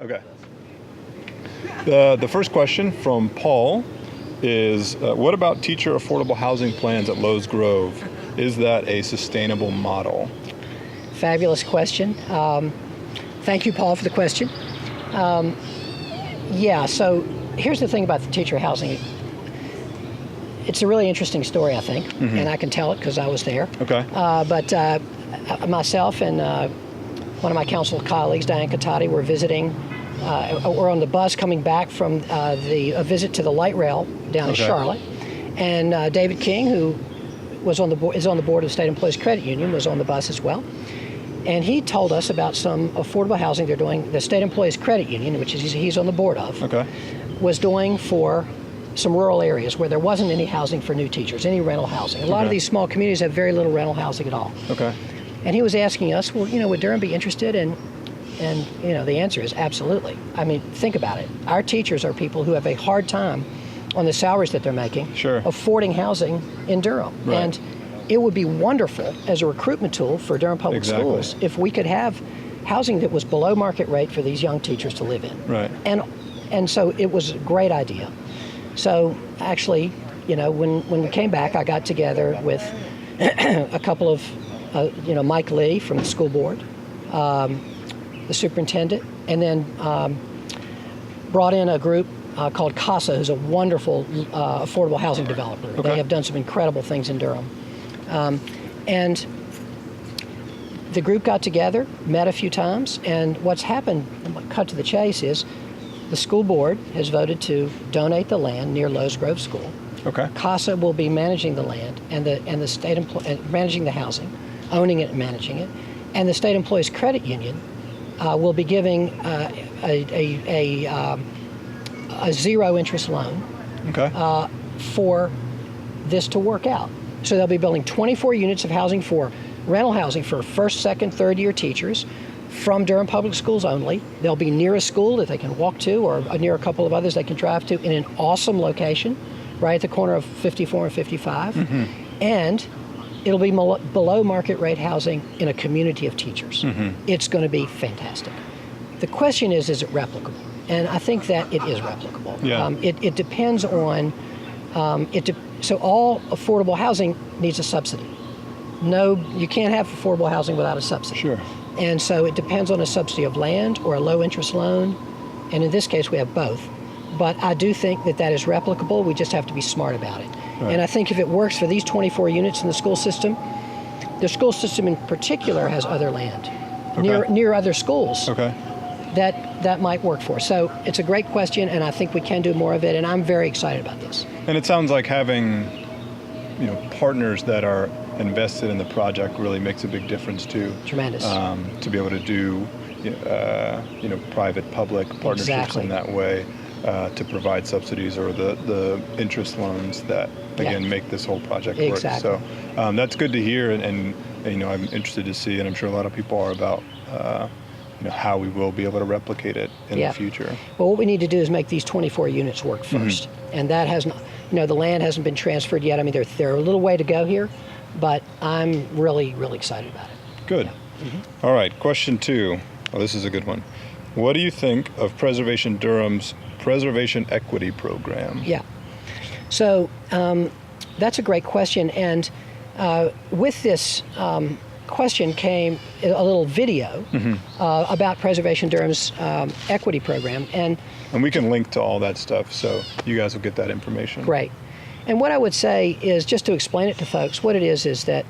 Okay. The first question from Paul is, what about teacher affordable housing plans at Lowe's Grove? Is that a sustainable model? Fabulous question. Thank you, Paul, for the question. So here's the thing about the teacher housing. It's a really interesting story, I think, and I can tell it because I was there. Okay. But myself and one of my council colleagues, Diane Catati, were visiting. We're on the bus coming back from a visit to the light rail down in Charlotte, and David King, who is on the board of the State Employees Credit Union, was on the bus as well. And he told us about some affordable housing they're doing. The State Employees Credit Union, which he's on the board of, was doing for some rural areas where there wasn't any housing for new teachers, any rental housing. A lot of these small communities have very little rental housing at all. Okay. And he was asking us, well, would Durham be interested in? And the answer is absolutely. I mean, think about it. Our teachers are people who have a hard time on the salaries that they're making, affording housing in Durham. Right. And it would be wonderful as a recruitment tool for Durham Public Schools if we could have housing that was below market rate for these young teachers to live in. Right. And so it was a great idea. So actually, when we came back, I got together with a couple of, Mike Lee from the school board, the superintendent, and then brought in a group called CASA, who's a wonderful affordable housing developer. They have done some incredible things in Durham. And the group got together, met a few times, and what's happened, cut to the chase, is the school board has voted to donate the land near Lowe's Grove School. Okay. CASA will be managing the land and the state managing the housing, owning it and managing it, and the State Employees Credit Union will be giving a zero interest loan for this to work out. So they'll be building 24 units of housing for rental housing for first, second, third year teachers from Durham Public Schools only. They'll be near a school that they can walk to or near a couple of others they can drive to in an awesome location right at the corner of 54 and 55. And it'll be below market rate housing in a community of teachers. It's going to be fantastic. The question is it replicable? And I think that it is replicable. Yeah. It depends on, so all affordable housing needs a subsidy. No, you can't have affordable housing without a subsidy. Sure. And so it depends on a subsidy of land or a low interest loan. And in this case, we have both. But I do think that is replicable. We just have to be smart about it. Right. And I think if it works for these 24 units in the school system in particular has other land near other schools that might work for. So it's a great question, and I think we can do more of it, and I'm very excited about this. And it sounds like having partners that are invested in the project really makes a big difference too. Tremendous. To be able to do private-public partnerships in that way. To provide subsidies or the interest loans that again make this whole project work. So that's good to hear, and I'm interested to see, and I'm sure a lot of people are about how we will be able to replicate it in the future. Well, what we need to do is make these 24 units work first, and that hasn't. The land hasn't been transferred yet. I mean, they're a little way to go here, but I'm really, really excited about it. Good. All right, question 2. Oh, this is a good one. What do you think of Preservation Durham's Preservation Equity Program? Yeah. So that's a great question. And with this question came a little video about Preservation Durham's equity program. And we can link to all that stuff, so you guys will get that information. Great. And what I would say is, just to explain it to folks, what it is that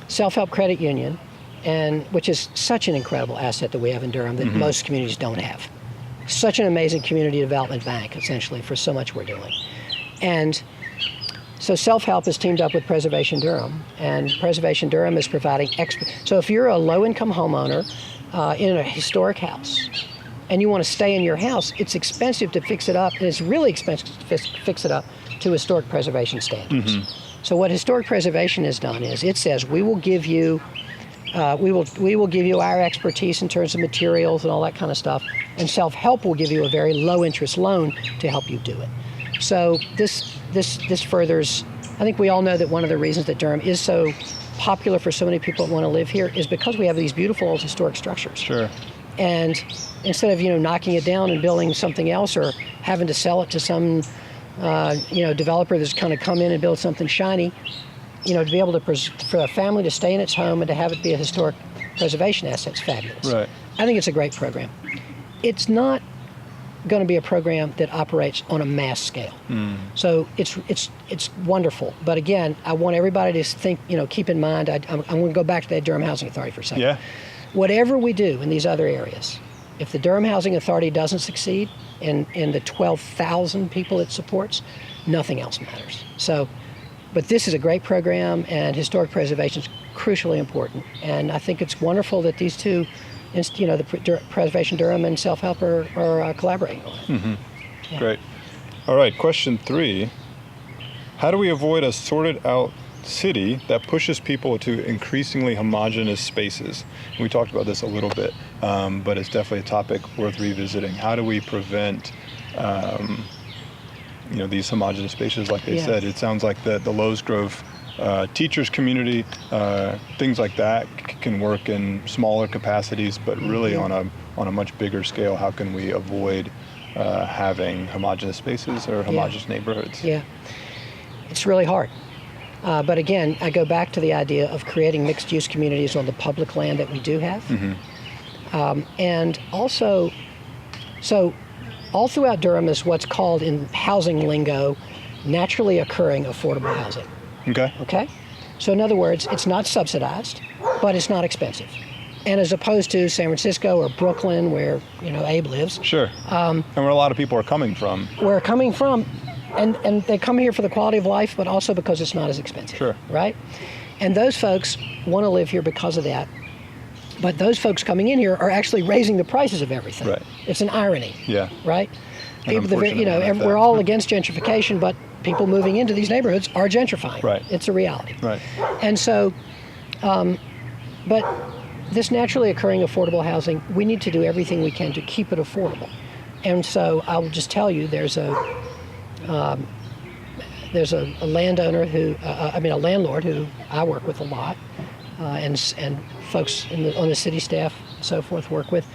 Self-Help Credit Union, which is such an incredible asset that we have in Durham that most communities don't have. Such an amazing community development bank, essentially, for so much we're doing. And so Self-Help has teamed up with Preservation Durham, and Preservation Durham is providing so if you're a low-income homeowner in a historic house, and you want to stay in your house, it's expensive to fix it up, and it's really expensive to fix it up to historic preservation standards. So what historic preservation has done is it says we will give you we will give you our expertise in terms of materials and all that kind of stuff, and Self-Help will give you a very low interest loan to help you do it. So this furthers. I think we all know that one of the reasons that Durham is so popular for so many people that want to live here is because we have these beautiful old historic structures. Sure. And instead of, knocking it down and building something else or having to sell it to some, developer that's kind of come in and build something shiny, to be able to, for a family to stay in its home and to have it be a historic preservation asset is fabulous. Right. I think it's a great program. It's not going to be a program that operates on a mass scale. So it's wonderful. But again, I want everybody to think, keep in mind, I'm going to go back to the Durham Housing Authority for a second. Yeah. Whatever we do in these other areas, if the Durham Housing Authority doesn't succeed in the 12,000 people it supports, nothing else matters. So, but this is a great program, and historic preservation is crucially important. And I think it's wonderful that these two, the Preservation Durham and Self-Help are collaborating on it. Mm-hmm. Yeah. Great. All right, question 3. How do we avoid a sorted out city that pushes people to increasingly homogeneous spaces? And we talked about this a little bit, but it's definitely a topic worth revisiting. How do we prevent these homogeneous spaces? Like they said, it sounds like the Lowe's Grove teachers community, things like that can work in smaller capacities, but really on a much bigger scale. How can we avoid having homogeneous spaces or homogeneous neighborhoods? Yeah, it's really hard. But again, I go back to the idea of creating mixed-use communities on the public land that we do have. And also, so all throughout Durham is what's called in housing lingo, naturally occurring affordable housing. Okay? So in other words, it's not subsidized, but it's not expensive. And as opposed to San Francisco or Brooklyn, where, Abe lives. Sure. And where a lot of people are coming from. And they come here for the quality of life, but also because it's not as expensive. Sure. Right? And those folks want to live here because of that. But those folks coming in here are actually raising the prices of everything. Right. It's an irony. Yeah. Right? We're all against gentrification, but people moving into these neighborhoods are gentrifying. Right. It's a reality. Right. And so, but this naturally occurring affordable housing, we need to do everything we can to keep it affordable. And so I will just tell you, there's a landowner a landlord who I work with a lot, and folks on the city staff, and so forth, work with,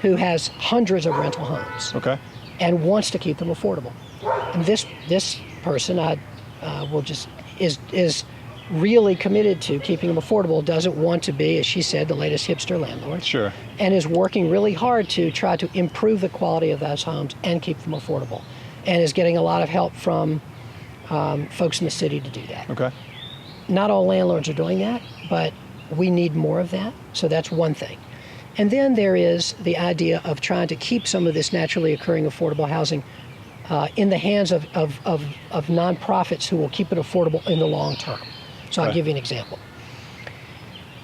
who has hundreds of rental homes. Okay. And wants to keep them affordable. And this person is really committed to keeping them affordable, doesn't want to be, as she said, the latest hipster landlord. Sure. And is working really hard to try to improve the quality of those homes and keep them affordable. And is getting a lot of help from folks in the city to do that. Okay. Not all landlords are doing that, but we need more of that. So that's one thing. And then there is the idea of trying to keep some of this naturally occurring affordable housing in the hands of nonprofits who will keep it affordable in the long term. So I'll give you an example.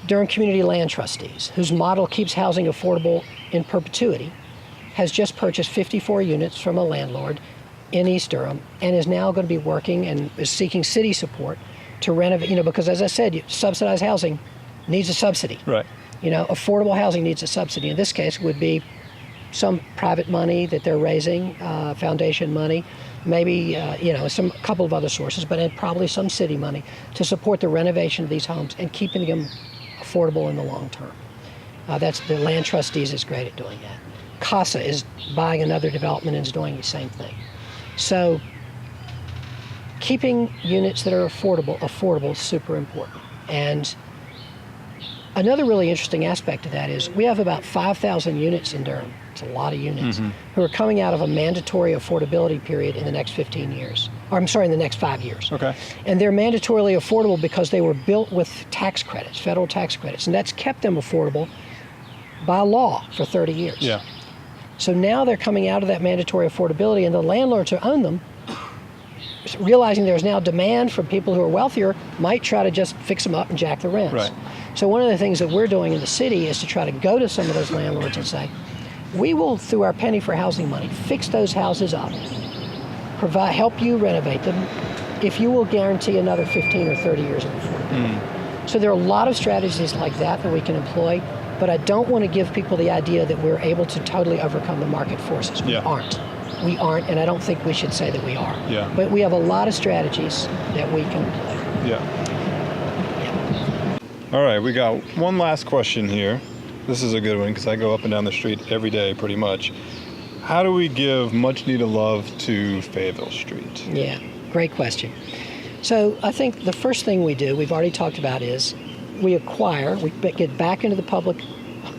Durham Community Land Trustees, whose model keeps housing affordable in perpetuity, has just purchased 54 units from a landlord in East Durham and is now going to be working and is seeking city support to renovate, because as I said, subsidized housing needs a subsidy. Right. Affordable housing needs a subsidy. In this case, would be some private money that they're raising, foundation money, maybe a couple of other sources, but probably some city money to support the renovation of these homes and keeping them affordable in the long term. That's the Land Trustees is great at doing that. CASA is buying another development and is doing the same thing. So keeping units that are affordable is super important. And another really interesting aspect of that is we have about 5,000 units in Durham. It's a lot of units who are coming out of a mandatory affordability period in the next 15 years. Or I'm sorry, in the next 5 years. Okay. And they're mandatorily affordable because they were built with tax credits, federal tax credits. And that's kept them affordable by law for 30 years. Yeah. So now they're coming out of that mandatory affordability, and the landlords who own them, realizing there's now demand from people who are wealthier, might try to just fix them up and jack the rents. Right. So one of the things that we're doing in the city is to try to go to some of those landlords and say, we will, through our penny for housing money, fix those houses up, help you renovate them, if you will guarantee another 15 or 30 years of affordability. So there are a lot of strategies like that we can employ, but I don't want to give people the idea that we're able to totally overcome the market forces. We aren't. We aren't, and I don't think we should say that we are. Yeah. But we have a lot of strategies that we can employ. Yeah. All right, we got one last question here. This is a good one because I go up and down the street every day pretty much. How do we give much needed love to Fayetteville Street? Yeah, great question. So I think the first thing we do, we've already talked about, is we get back into the public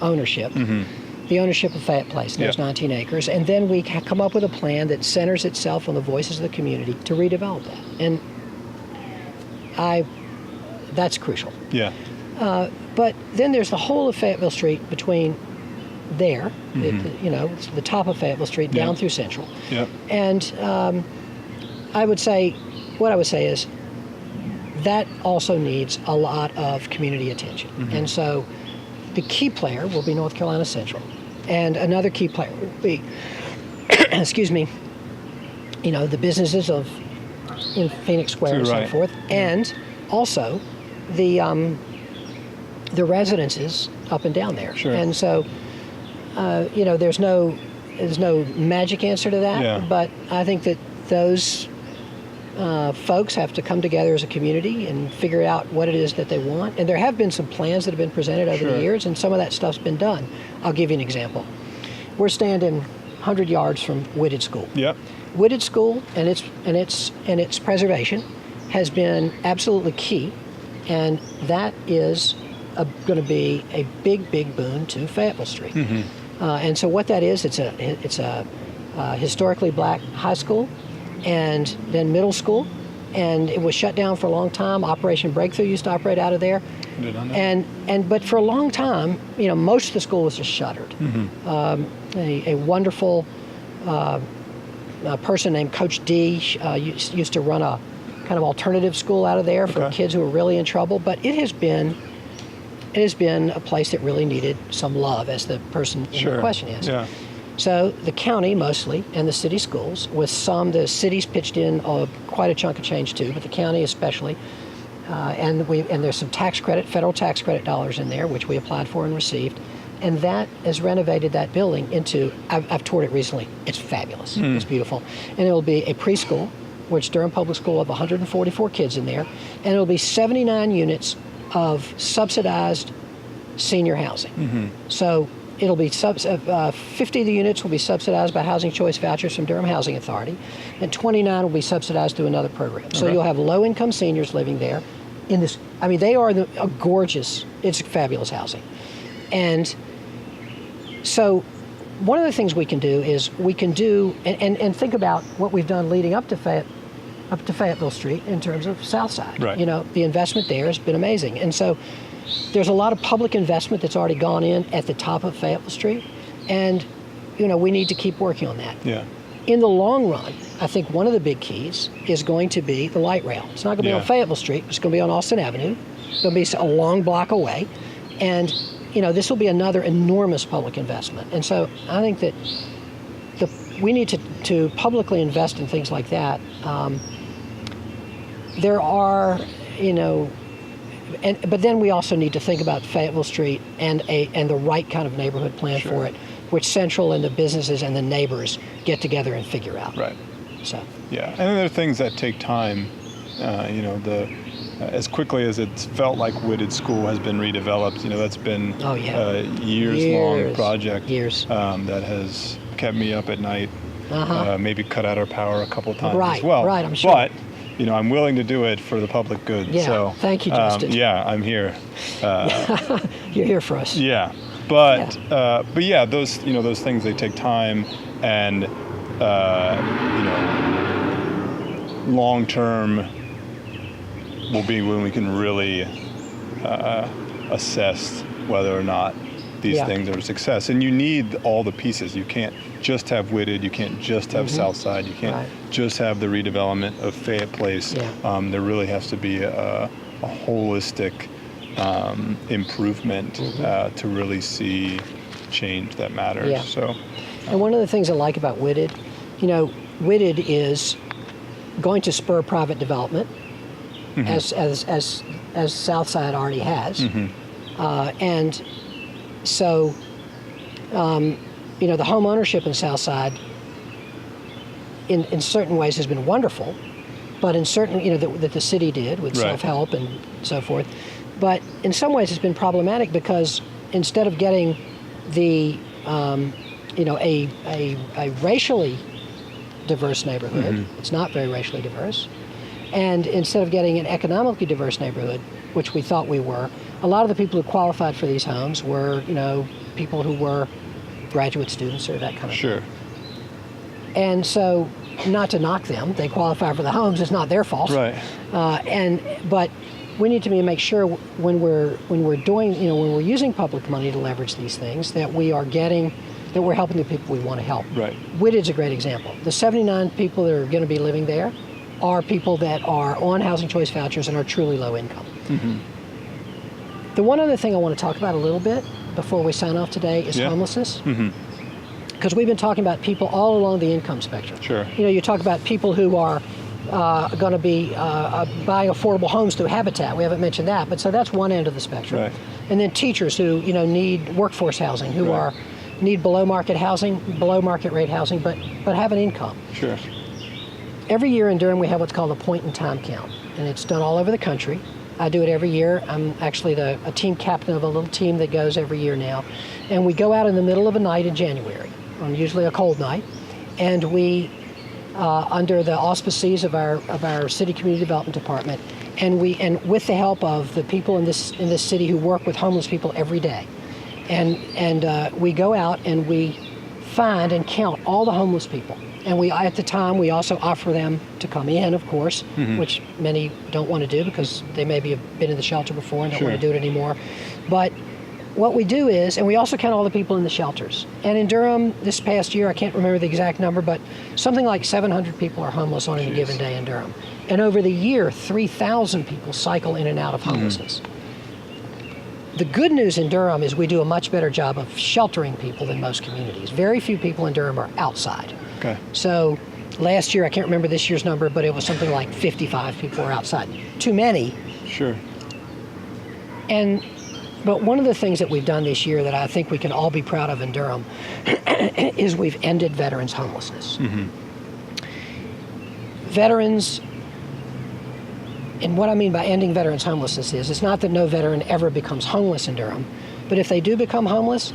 ownership, the ownership of Fayette Place, those 19 acres, and then we come up with a plan that centers itself on the voices of the community to redevelop that. And that's crucial. Yeah. But then there's the whole of Fayetteville Street between there, it's the top of Fayetteville Street down through Central. Yeah. And what I would say is that also needs a lot of community attention. And so the key player will be North Carolina Central. And another key player will be, excuse me, the businesses in Phoenix Square and so forth. And also the residences up and down there. Sure. And so, there's no magic answer to that, but I think that those folks have to come together as a community and figure out what it is that they want. And there have been some plans that have been presented over the years, and some of that stuff's been done. I'll give you an example. We're standing 100 yards from Whitted School. Yep. Whitted School and its preservation has been absolutely key, and that is going to be a big boon to Fayetteville Street. And so what that is, it's a historically black high school, and then middle school, and it was shut down for a long time. Operation Breakthrough used to operate out of there, but for a long time, most of the school was just shuttered. A wonderful person named Coach D used to run a kind of alternative school out of there for kids who were really in trouble. But it has been a place that really needed some love, as the person in the question is. Yeah. So the county mostly and the city schools, with the cities pitched in quite a chunk of change too, but the county especially, and there's some federal tax credit dollars in there, which we applied for and received, and that has renovated that building into. I've toured it recently. It's fabulous. It's beautiful, and it will be a preschool, which Durham Public School of 144 kids in there, and it will be 79 units of subsidized senior housing. So it'll be 50 of the units will be subsidized by Housing Choice Vouchers from Durham Housing Authority, and 29 will be subsidized through another program. So you'll have low-income seniors living there. They are gorgeous. It's fabulous housing, and so one of the things we can do is and think about what we've done leading up to Fayetteville Street in terms of South Side. Right. The investment there has been amazing, and so there's a lot of public investment that's already gone in at the top of Fayetteville Street, and we need to keep working on that. Yeah. In the long run, I think one of the big keys is going to be the light rail. It's not going to be on Fayetteville Street. It's going to be on Austin Avenue. It's going to be a long block away, and this will be another enormous public investment. And so I think that we need to publicly invest in things like that. There are, but then we also need to think about Fayetteville Street and the right kind of neighborhood plan for it, which Central and the businesses and the neighbors get together and figure out. Right. So. Yeah, and then there are things that take time. As quickly as it's felt like Whitted School has been redeveloped, that's been a years-long project that has kept me up at night. Maybe cut out our power a couple of times as well. Right, I'm sure. But I'm willing to do it for the public good. Yeah, so, thank you, Justin. I'm here. You're here for us. Yeah, but those those things, they take time, and long term will be when we can really assess whether or not these things are a success. And you need all the pieces. You can't just have Whitted. You can't just have Southside. You can't just have the redevelopment of Fayette Place. Yeah. There really has to be a holistic improvement to really see change that matters. Yeah. So, and one of the things I like about Whitted, Whitted is going to spur private development, as Southside already has, and so the home ownership in Southside in certain ways has been wonderful, but in certain that the city did with self-help and so forth, but in some ways it's been problematic because instead of getting the a racially diverse neighborhood, it's not very racially diverse, and instead of getting an economically diverse neighborhood, which we thought we were, a lot of the people who qualified for these homes were, people who were graduate students or that kind of Sure. thing. And so, not to knock them, they qualify for the homes, it's not their fault. Right. But we need to make sure when we're doing, when we're using public money to leverage these things, that we're helping the people we want to help. Right. Whitted's a great example. The 79 people that are going to be living there are people that are on housing choice vouchers and are truly low income. The one other thing I want to talk about a little bit before we sign off today is homelessness. Because we've been talking about people all along the income spectrum. Sure. You talk about people who are going to be buying affordable homes through Habitat. We haven't mentioned that, but so that's one end of the spectrum. Right. And then teachers who need workforce housing, who need below market housing, below market rate housing, but have an income. Sure. Every year in Durham we have what's called a point in time count, and it's done all over the country. I do it every year. I'm actually a team captain of a little team that goes every year now, and we go out in the middle of a night in January, on usually a cold night, and we under the auspices of our city community development department, and with the help of the people in this city who work with homeless people every day, and we go out and we find and count all the homeless people, and at the time we also offer them to come in, of course, which many don't want to do because they maybe have been in the shelter before and don't want to do it anymore, but what we do is, and we also count all the people in the shelters. And in Durham, this past year, I can't remember the exact number, but something like 700 people are homeless on any given day in Durham. And over the year, 3,000 people cycle in and out of homelessness. The good news in Durham is we do a much better job of sheltering people than most communities. Very few people in Durham are outside. Okay. So last year, I can't remember this year's number, but it was something like 55 people are outside. Too many. Sure. But one of the things that we've done this year that I think we can all be proud of in Durham is we've ended veterans' homelessness. Veterans, and what I mean by ending veterans' homelessness is, it's not that no veteran ever becomes homeless in Durham, but if they do become homeless,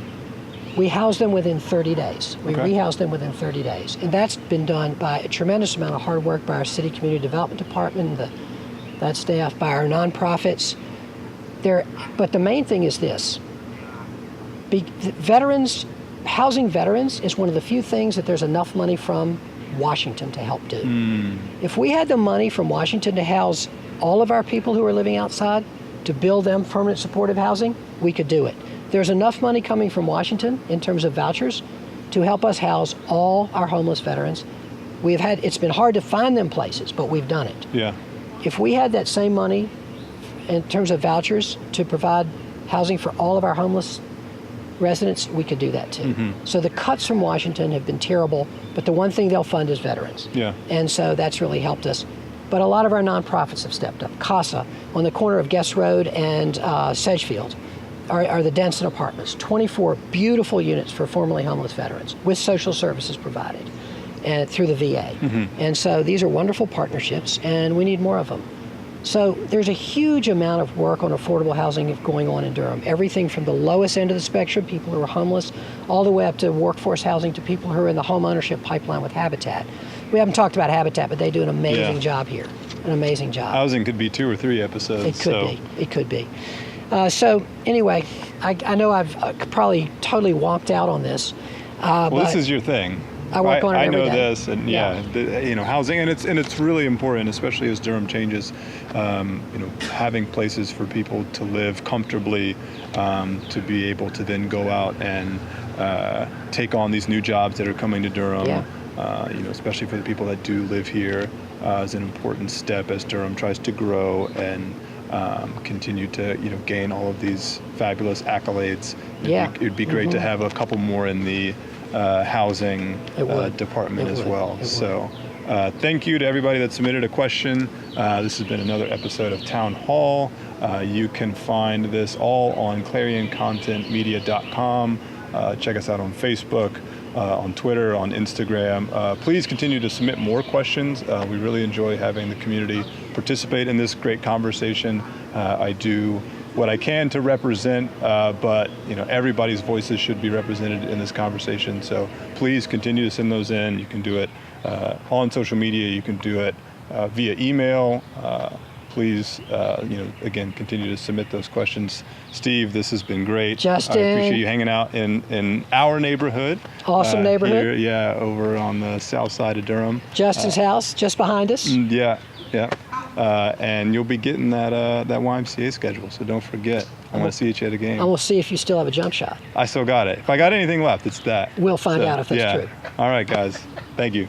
we house them within 30 days. We rehouse them within 30 days. And that's been done by a tremendous amount of hard work by our city community development department, that staff, by our nonprofits. But the main thing is this. Housing veterans is one of the few things that there's enough money from Washington to help do. If we had the money from Washington to house all of our people who are living outside, to build them permanent supportive housing, we could do it. There's enough money coming from Washington in terms of vouchers to help us house all our homeless veterans. It's been hard to find them places, but we've done it. Yeah. If we had that same money in terms of vouchers to provide housing for all of our homeless residents, we could do that too. So the cuts from Washington have been terrible, but the one thing they'll fund is veterans. Yeah. And so that's really helped us. But a lot of our nonprofits have stepped up. CASA, on the corner of Guest Road and Sedgefield, are the Denson Apartments. 24 beautiful units for formerly homeless veterans with social services provided and through the VA. And so these are wonderful partnerships, and we need more of them. So there's a huge amount of work on affordable housing going on in Durham. Everything from the lowest end of the spectrum, people who are homeless, all the way up to workforce housing, to people who are in the home ownership pipeline with Habitat. We haven't talked about Habitat, but they do an amazing job here. An amazing job. Housing could be 2 or 3 episodes. It could be. It could be. So anyway, I know I've probably totally wonked out on this. Well, this is your thing. I work on it every day. I know this, and housing, and it's really important, especially as Durham changes. Having places for people to live comfortably, to be able to then go out and take on these new jobs that are coming to Durham. Yeah. Especially for the people that do live here, is an important step as Durham tries to grow and continue to gain all of these fabulous accolades. It'd be great to have a couple more in the housing department as well. So thank you to everybody that submitted a question. This has been another episode of Town Hall. You can find this all on clarioncontentmedia.com. Check us out on Facebook, on Twitter, on Instagram. Please continue to submit more questions. We really enjoy having the community participate in this great conversation. I do what I can to represent, but everybody's voices should be represented in this conversation. So please continue to send those in. You can do it on social media. You can do it via email. Please, again, continue to submit those questions. Steve, this has been great. Justin. I appreciate you hanging out in our neighborhood. Awesome neighborhood. Here, over on the south side of Durham. Justin's house, just behind us. Yeah. And you'll be getting that YMCA schedule, so don't forget. I want to see you at a game. And we'll see if you still have a jump shot. I still got it. If I got anything left, it's that. We'll find out if that's true. All right, guys. Thank you.